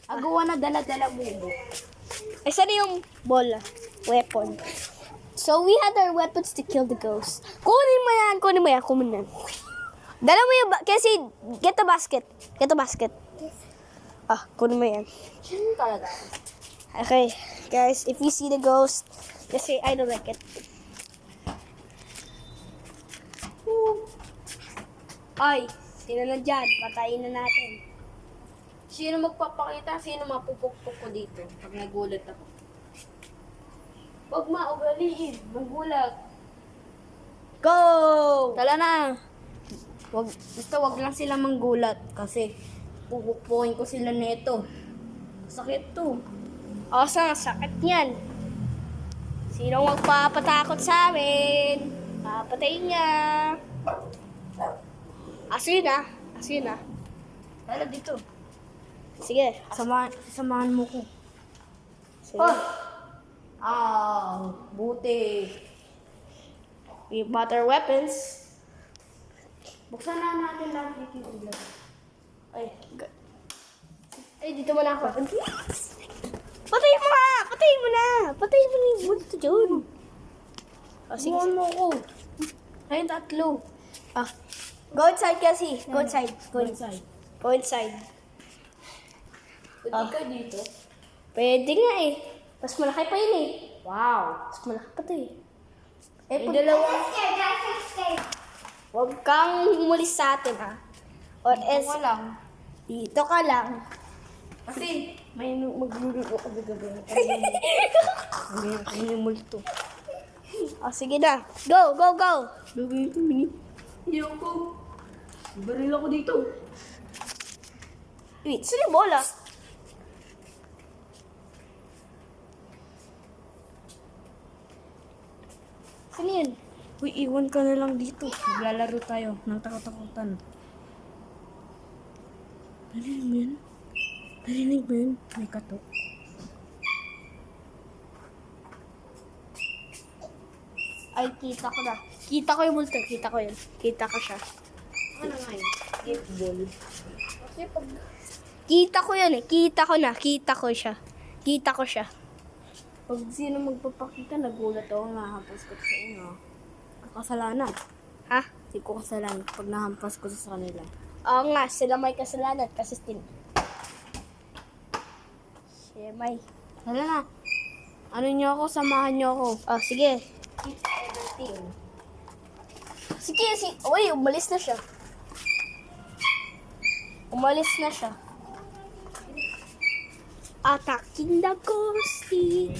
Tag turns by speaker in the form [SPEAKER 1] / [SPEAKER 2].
[SPEAKER 1] Agawa na dala-dala bubo.
[SPEAKER 2] Ay, saan yung bola? Weapon. So, we had our weapons to kill the ghost. Kunin mo yan. Dala mo yung, kasi, get the basket. Ah, kunin mo yan.
[SPEAKER 1] Sino talaga?
[SPEAKER 2] Okay, guys, if you see the ghost, just say, I don't like it. Ay, sino na dyan? Patayin na natin.
[SPEAKER 1] Sino magpapakita? Sino mapupukpok ko dito pag nagulat ako? Huwag maugaliin. Magulat.
[SPEAKER 2] Go!
[SPEAKER 1] Tala na. Wag lang sila manggulat kasi pupukpukin ko sila nito. Sakit to.
[SPEAKER 2] Awesome, sakit yan. Sino magpapatakot sa amin? Papatayin niya. Asin na.
[SPEAKER 1] Tala dito.
[SPEAKER 2] Sige.
[SPEAKER 1] Samahan mo ko.
[SPEAKER 2] Sige.
[SPEAKER 1] Buti.
[SPEAKER 2] We bought our weapons.
[SPEAKER 1] Buksan na natin lahat dito yung ulan.
[SPEAKER 2] Ay, dito mo na ako. Patayin mo na yung multo dyan. Oh, sige.
[SPEAKER 1] Samahan mo ko. Ayun, tatlo.
[SPEAKER 2] Ah. Go inside kasi. Go inside.
[SPEAKER 1] Inside.
[SPEAKER 2] Go inside.
[SPEAKER 1] Pwede ka dito?
[SPEAKER 2] Pwede nga eh. Mas malaki pa yun eh.
[SPEAKER 1] Wow.
[SPEAKER 2] Mas malaki pa to eh.
[SPEAKER 1] Eh, dalawa.
[SPEAKER 2] Huwag kang umulis sa atin ha. Or else,
[SPEAKER 1] lang.
[SPEAKER 2] dito ka lang.
[SPEAKER 1] Kasi, may magluluto ako gabi. May multo.
[SPEAKER 2] Oh, sige na. Go.
[SPEAKER 1] Lagay ito, mini. Ayoko. Baril ako dito.
[SPEAKER 2] Wait, saan yung bola? Saan yun?
[SPEAKER 1] Uy, iwan ka na lang dito. Maglalaro tayo ng takot-takutan. Narinig mo yun? May katok.
[SPEAKER 2] Ay, kita ko na. Kita ko yung multo. Kita ko yun. Kita ko siya.
[SPEAKER 1] Ano nga yun? Football. Kasi pag...
[SPEAKER 2] Kita ko yun eh. Kita ko na. Kita ko siya.
[SPEAKER 1] Pag sino magpapakita, nagulat ako, nahampas ko sa inyo. Kasalanan.
[SPEAKER 2] Ha?
[SPEAKER 1] Hindi ko kasalanan pag nahampas ko sa kanila.
[SPEAKER 2] Oo nga, sila may kasalanan kasi siya may.
[SPEAKER 1] Hala na. Ano niyo ako? Samahan niyo ako.
[SPEAKER 2] Oh, sige.
[SPEAKER 1] Keep everything.
[SPEAKER 2] Sige. Uy, umalis na siya. Attacking the ghosty.